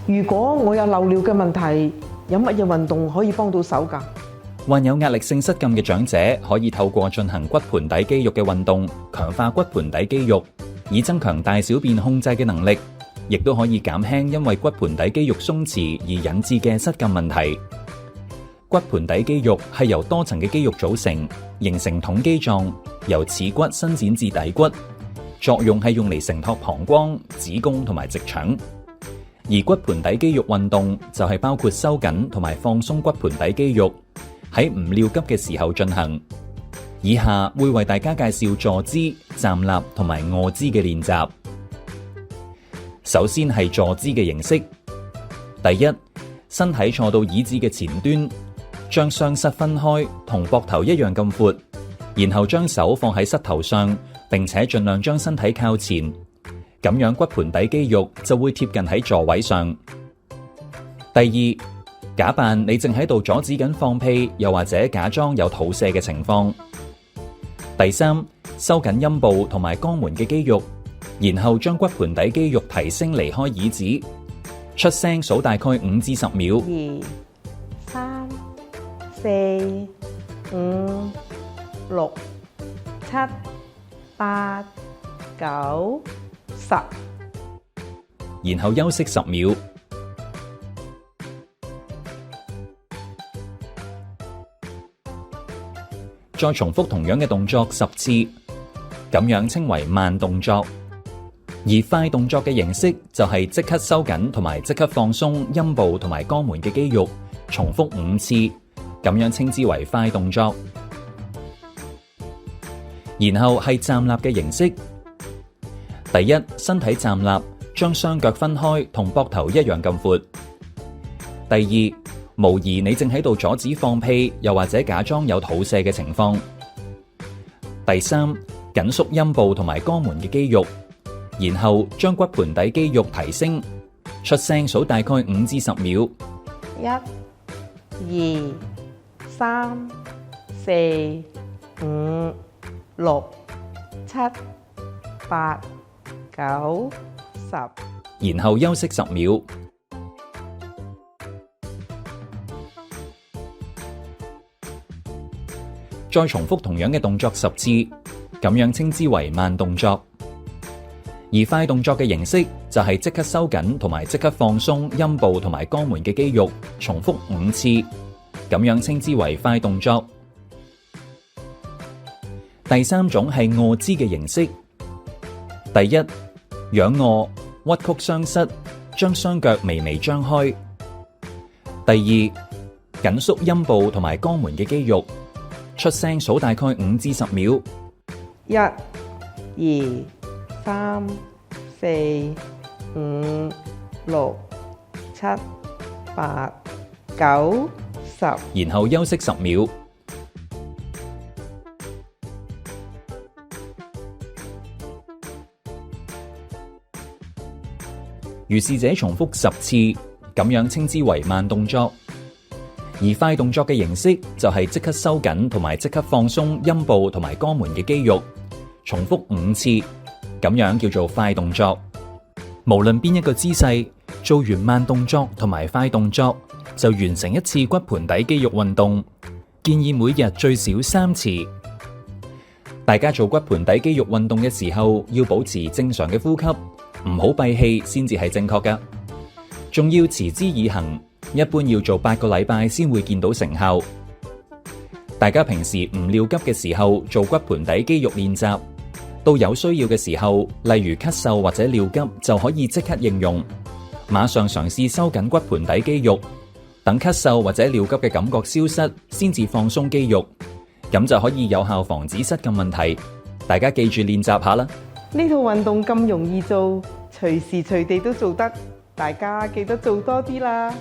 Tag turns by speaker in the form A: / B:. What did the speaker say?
A: 如果我有漏尿嘅問題，有乜嘢運動可以幫到手㗎？
B: 患有壓力性失禁嘅長者可以透過進行骨盆底肌肉嘅運動，強化骨盆底肌肉，以增強大小便控制嘅能力，亦都可以減輕因為骨盆底肌肉鬆弛而引致嘅失禁問題。骨盆底肌肉係由多層嘅肌肉組成，形成筒肌狀，由恥骨伸展至底骨，作用係用嚟承托膀胱、子宮同埋直腸。而骨盆底肌肉運動就係包括收緊同埋放鬆骨盆底肌肉，喺唔尿急嘅時候進行。以下會為大家介紹坐姿、站立同埋臥姿嘅練習。首先係坐姿嘅形式。第一，身體坐到椅子嘅前端，將雙膝分開，同膊頭一樣咁闊，然後將手放喺膝頭上，並且盡量將身體靠前。咁樣骨盆底肌肉就會貼近喺座位上。第二，假扮你正喺度阻止緊放屁，又或者假裝有肚瀉嘅情況。第三，收緊陰部同埋肛門嘅肌肉，然後將骨盆底肌肉提升離開椅子，出聲數大概5至10秒。
A: 2、3、4、5、6、7、8、9、10，
B: 然後休息10秒。再重複同樣嘅動作10次，咁樣稱為慢動作。而快動作嘅形式就係即刻收緊同埋即刻放鬆陰部同埋肛門嘅肌肉，重複5次，咁樣稱之為快動作。然後係站立嘅形式。第一，身體站立，將雙腳分開，同膊頭一樣咁闊。第二，模擬你正喺度阻止放屁，又或者假裝有肚瀉嘅情況。第三，緊縮陰部同埋肛門嘅肌肉，然後將骨盆底肌肉提升，出聲數大概5至10秒。
A: 1、2、3、4、5、6、7、8、9、10，
B: 然後休息10秒。再重複同樣嘅動作10次，咁樣稱之為慢動作。而快動作嘅形式就係即刻收緊同埋即刻放鬆陰部同埋肛門嘅肌肉，重複5次，咁樣稱之為快動作。第三種係臥姿嘅形式。第一，仰臥，屈曲雙膝，將雙腳微微張開。第二，緊縮陰部同埋肛門嘅肌肉，出聲數大概5至10秒。
A: 1、2、3、4、5、6、7、8、9、10，
B: 然後休息10秒。如是者重複10次，咁樣稱之為慢動作。而快動作嘅形式就係即刻收緊同埋即刻放鬆陰部同埋肛門嘅肌肉，重複5次，咁樣叫做快動作。無論邊一個姿勢，做完慢動作同埋快動作，就完成一次骨盆底肌肉運動。建議每日最少3次。大家做骨盆底肌肉運動嘅時候，要保持正常嘅呼吸，唔好閉氣先至係正確㗎。仲要持之以恆，一般要做8個禮拜先會見到成效。大家平時唔尿急嘅時候做骨盆底肌肉練習，到有需要嘅時候，例如咳嗽或者尿急，就可以即刻應用，馬上嘗試收緊骨盆底肌肉，等咳嗽或者尿急嘅感覺消失，先至放鬆肌肉，咁就可以有效防止失禁問題。大家記住練習下啦。
A: 呢套運動咁容易做，隨時隨地都做得，大家記得做多啲啦。